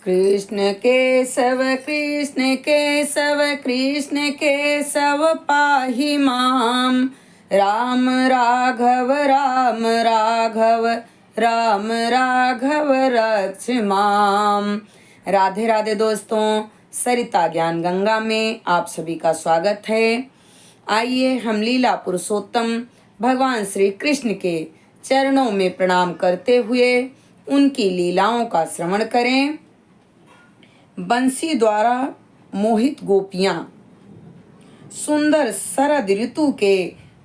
कृष्ण केशव कृष्ण केशव कृष्ण केशव पाहि माम। राम राघव राम राघव राम राघव रक्ष माम। राधे राधे दोस्तों, सरिता ज्ञान गंगा में आप सभी का स्वागत है। आइए हम लीला पुरुषोत्तम भगवान श्री कृष्ण के चरणों में प्रणाम करते हुए उनकी लीलाओं का श्रवण करें। बंसी द्वारा मोहित गोपियां। सुंदर शरद ऋतु के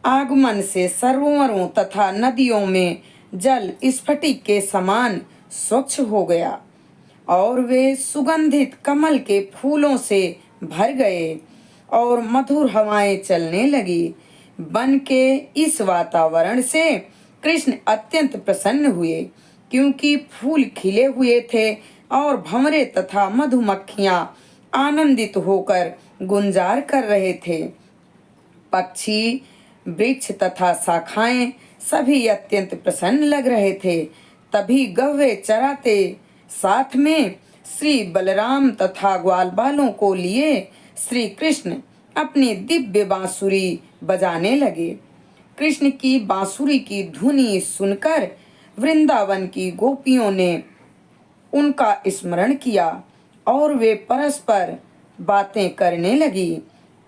आगमन से सरोवरों तथा नदियों में जल स्फटिक के समान स्वच्छ हो गया और वे सुगंधित कमल के फूलों से भर गए और मधुर हवाएं चलने लगी। वन के इस वातावरण से कृष्ण अत्यंत प्रसन्न हुए, क्योंकि फूल खिले हुए थे और भंवरे तथा मधुमक्खियां आनंदित होकर गुंजार कर रहे थे। पक्षी, वृक्ष तथा शाखाएं सभी अत्यंत प्रसन्न लग रहे थे। तभी गव्वे चराते साथ में श्री बलराम तथा ग्वाल बालों को लिए श्री कृष्ण अपनी दिव्य बांसुरी बजाने लगे। कृष्ण की बांसुरी की धुनी सुनकर वृंदावन की गोपियों ने उनका स्मरण किया और वे परस्पर बातें करने लगी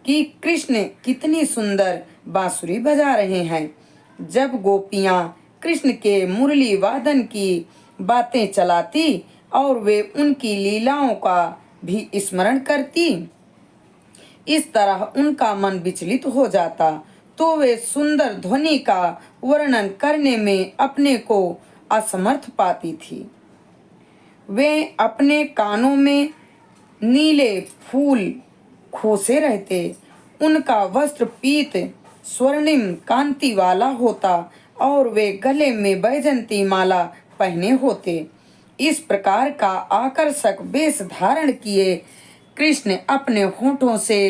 कि कृष्ण कितनी सुंदर बांसुरी बजा रहे हैं। जब गोपियां कृष्ण के मुरली वादन की बातें चलाती और वे उनकी लीलाओं का भी स्मरण करती, इस तरह उनका मन विचलित हो जाता, तो वे सुंदर ध्वनि का वर्णन करने में अपने को असमर्थ पाती थी। वे अपने कानों में नीले फूल खोसे रहते, उनका वस्त्र पीत स्वर्णिम कांति वाला होता और वे गले में बैजंती माला पहने होते। इस प्रकार का आकर्षक वेश धारण किए कृष्ण अपने होठों से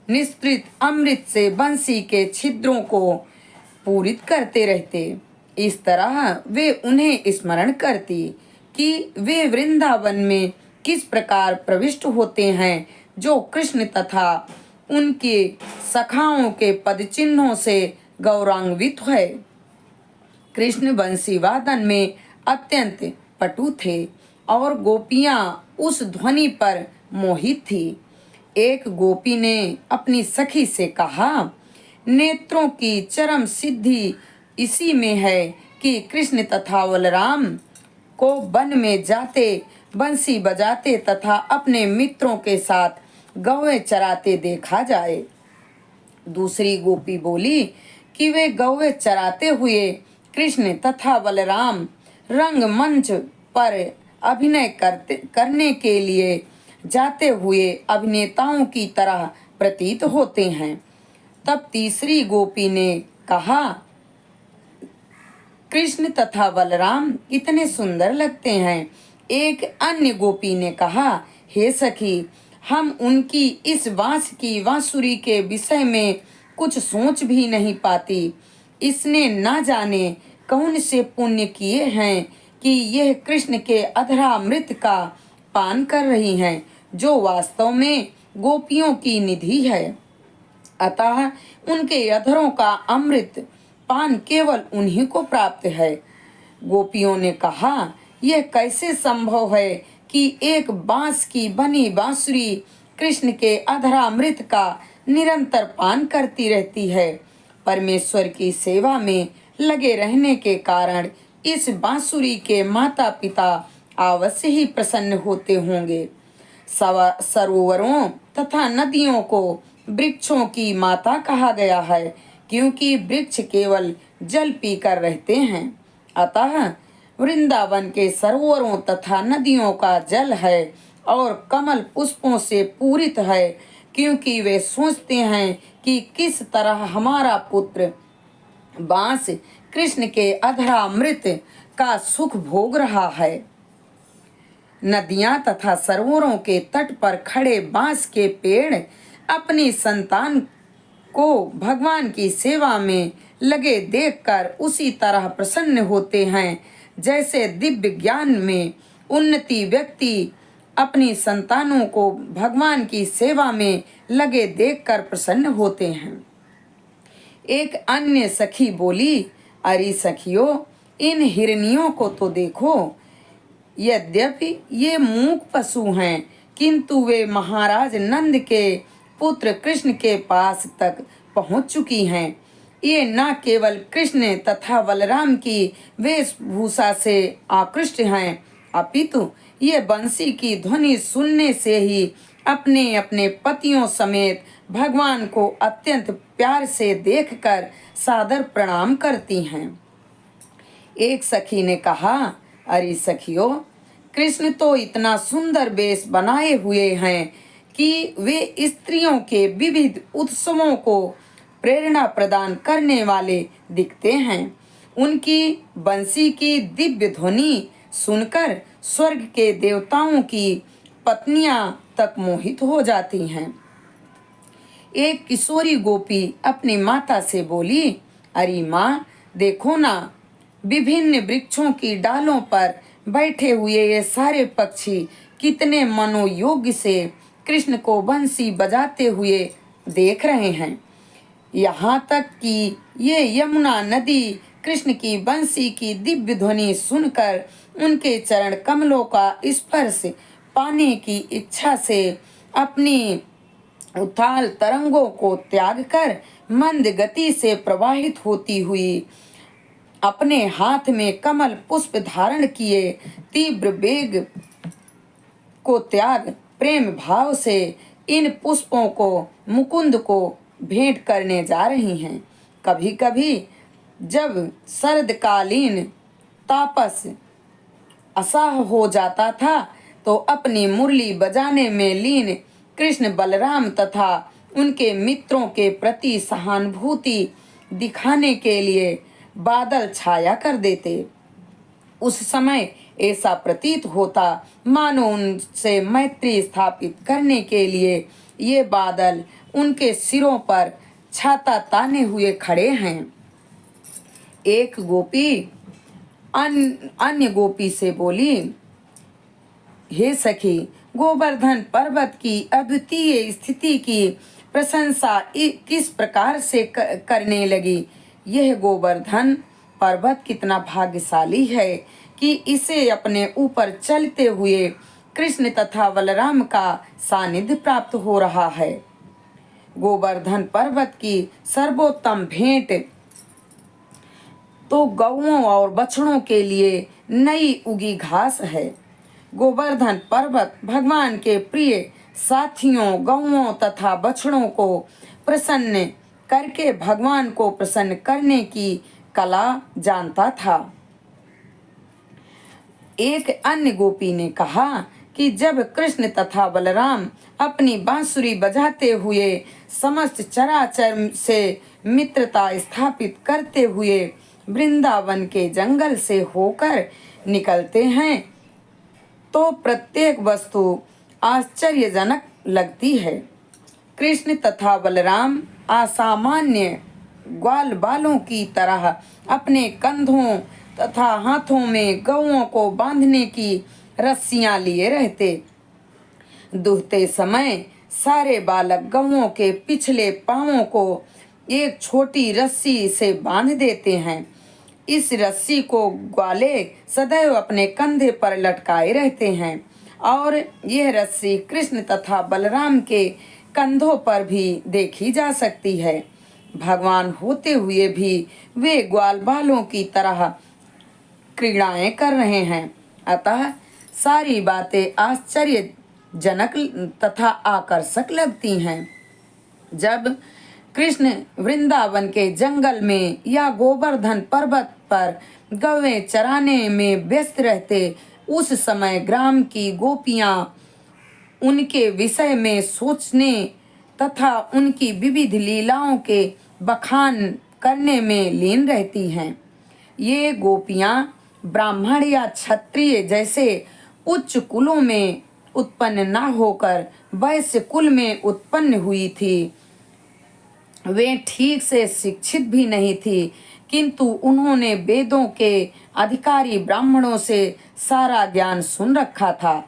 निस्तृत अमृत से बंसी के छिद्रों को पूरित करते रहते। इस तरह वे उन्हें स्मरण करती कि वे वृंदावन में किस प्रकार प्रविष्ट होते हैं, जो कृष्ण तथा उनके सखाओं के पद चिन्हों से गौरवान्वित है। कृष्ण बंसी वादन में अत्यंत पटु थे और गोपियां उस ध्वनि पर मोहित थी। एक गोपी ने अपनी सखी से कहा, नेत्रों की चरम सिद्धि इसी में है कि कृष्ण तथा बलराम को वन में जाते बंसी बजाते तथा अपने मित्रों के साथ गौएं चराते देखा जाए। दूसरी गोपी बोली कि वे गौएं चराते हुए कृष्ण तथा बलराम रंगमंच पर अभिनय करने के लिए जाते हुए अभिनेताओं की तरह प्रतीत होते हैं। तब तीसरी गोपी ने कहा, कृष्ण तथा बलराम कितने सुंदर लगते हैं। एक अन्य गोपी ने कहा, हे सखी, हम उनकी इस बांस की बांसुरी के विषय में कुछ सोच भी नहीं पाती। इसने ना जाने कौन से पुण्य किए हैं कि यह कृष्ण के अधरामृत का पान कर रही हैं, जो वास्तव में गोपियों की निधि है। अतः उनके अधरों का अमृत पान केवल उन्हीं को प्राप्त है। गोपियों ने कहा, यह कैसे संभव है कि एक बांस की बनी बांसुरी कृष्ण के अधरामृत का निरंतर पान करती रहती है। परमेश्वर की सेवा में लगे रहने के कारण इस बांसुरी के माता पिता अवश्य ही प्रसन्न होते होंगे। सरोवरों तथा नदियों को वृक्षों की माता कहा गया है, क्योंकि वृक्ष केवल जल पीकर रहते हैं। अतः वृंदावन के सरोवरों तथा नदियों का जल है और कमल पुष्पों से पूरित है, क्योंकि वे सोचते हैं कि किस तरह हमारा पुत्र बांस कृष्ण के अधरामृत का सुख भोग रहा है। नदियां तथा सरोवरों के तट पर खड़े बांस के पेड़ अपनी संतान को भगवान की सेवा में लगे देखकर उसी तरह प्रसन्न होते हैं, जैसे दिव्य ज्ञान में उन्नति व्यक्ति अपनी संतानों को भगवान की सेवा में लगे देखकर प्रसन्न होते हैं। एक अन्य सखी बोली, अरे सखियों, इन हिरनियों को तो देखो। यद्यपि ये मूक पशु हैं, किंतु वे महाराज नंद के पुत्र कृष्ण के पास तक पहुंच चुकी हैं। ये न केवल कृष्ण तथा बलराम की वेशभूषा से आकृष्ट हैं, अपितु ये बंसी की ध्वनि सुनने से ही अपने अपने पतियों समेत भगवान को अत्यंत प्यार से देखकर सादर प्रणाम करती हैं। एक सखी ने कहा, अरे सखियों, कृष्ण तो इतना सुंदर वेश बनाए हुए हैं कि वे स्त्रियों के विविध उत्सवों को प्रेरणा प्रदान करने वाले दिखते हैं। उनकी बंसी की दिव्य ध्वनि सुनकर स्वर्ग के देवताओं की पत्नियां तक मोहित हो जाती हैं। एक किशोरी गोपी अपनी माता से बोली, अरे माँ, देखो ना, विभिन्न वृक्षों की डालों पर बैठे हुए ये सारे पक्षी कितने मनोयोग्य से कृष्ण को बंसी बजाते हुए देख रहे हैं। यहाँ तक कि ये यमुना नदी कृष्ण की बंसी की दिव्य ध्वनि सुनकर उनके चरण कमलों का स्पर्श पाने की इच्छा से अपनी उथाल तरंगों को त्याग कर मंद गति से प्रवाहित होती हुई अपने हाथ में कमल पुष्प धारण किए तीव्र वेग को त्याग प्रेम भाव से इन पुष्पों को मुकुंद को भेंट करने जा रही हैं। कभी कभी जब शरदकालीन तापस असह हो जाता था तो अपनी मुरली बजाने में लीन कृष्ण बलराम तथा उनके मित्रों के प्रति सहानुभूति दिखाने के लिए बादल छाया कर देते। उस समय ऐसा प्रतीत होता मानो उनसे मैत्री स्थापित करने के लिए ये बादल उनके सिरों पर छाता ताने हुए खड़े हैं। एक गोपी अन्य गोपी से बोली, हे सखी, गोवर्धन पर्वत की अद्वितीय स्थिति की प्रशंसा किस प्रकार से करने लगी। यह गोवर्धन पर्वत कितना भाग्यशाली है कि इसे अपने ऊपर चलते हुए कृष्ण तथा बलराम का सानिध्य प्राप्त हो रहा है। गोवर्धन पर्वत की सर्वोत्तम भेंट तो गौओं और बछड़ों के लिए नई उगी घास है। गोवर्धन पर्वत भगवान के प्रिय साथियों गौओं तथा बछड़ों को प्रसन्न करके भगवान को प्रसन्न करने की कला जानता था। एक अन्य गोपी ने कहा कि जब कृष्ण तथा बलराम अपनी बांसुरी बजाते हुए समस्त चराचर से मित्रता स्थापित करते हुए वृंदावन के जंगल से होकर निकलते हैं तो प्रत्येक वस्तु आश्चर्यजनक लगती है। कृष्ण तथा बलराम असामान्य ग्वाल बालों की तरह अपने कंधों तथा हाथों में गौओं को बांधने की रस्सियां लिए रहते। दुहते समय सारे बालक गौओं के पिछले पांवों को एक छोटी रस्सी से बांध देते हैं। इस रस्सी को ग्वाले सदैव अपने कंधे पर लटकाए रहते हैं और यह रस्सी कृष्ण तथा बलराम के कंधों पर भी देखी जा सकती है। भगवान होते हुए भी वे ग्वाल बालों की तरह क्रीड़ाएं कर रहे हैं। अतः सारी बातें आश्चर्यजनक तथा आकर्षक लगती हैं। जब कृष्ण वृंदावन के जंगल में या गोवर्धन पर्वत पर गौएं चराने में व्यस्त रहते, उस समय ग्राम की गोपियां उनके विषय में सोचने तथा उनकी विविध लीलाओं के बखान करने में लीन रहती हैं। ये गोपियां ब्राह्मण या क्षत्रिय जैसे उच्च कुलों में उत्पन्न न होकर वैश्य कुल में उत्पन्न हुई थी। वे ठीक से शिक्षित भी नहीं थी, किंतु उन्होंने वेदों के अधिकारी ब्राह्मणों से सारा ज्ञान सुन रखा था।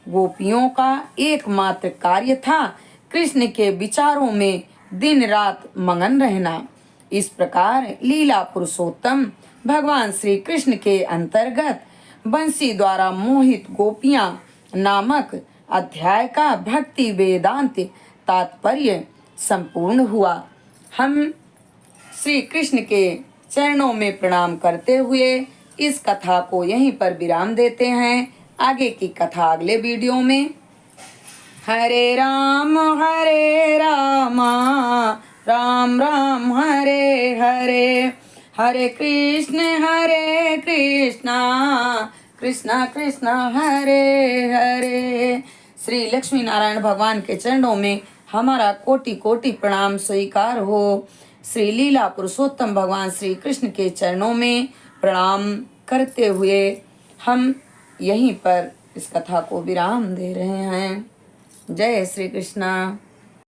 गोपियों का एकमात्र कार्य था कृष्ण के विचारों में दिन रात मगन रहना। इस प्रकार लीला पुरुषोत्तम भगवान श्री कृष्ण के अंतर्गत बंसी द्वारा मोहित गोपियां नामक अध्याय का भक्ति वेदांत तात्पर्य संपूर्ण हुआ। हम श्री कृष्ण के चरणों में प्रणाम करते हुए इस कथा को यहीं पर विराम देते हैं। आगे की कथा अगले वीडियो में। हरे राम राम राम हरे हरे, हरे कृष्णा कृष्णा कृष्णा हरे हरे। श्री लक्ष्मी नारायण भगवान के चरणों में हमारा कोटि कोटि प्रणाम स्वीकार हो। श्री लीला पुरुषोत्तम भगवान श्री कृष्ण के चरणों में प्रणाम करते हुए हम यहीं पर इस कथा को विराम दे रहे हैं। जय श्री कृष्णा।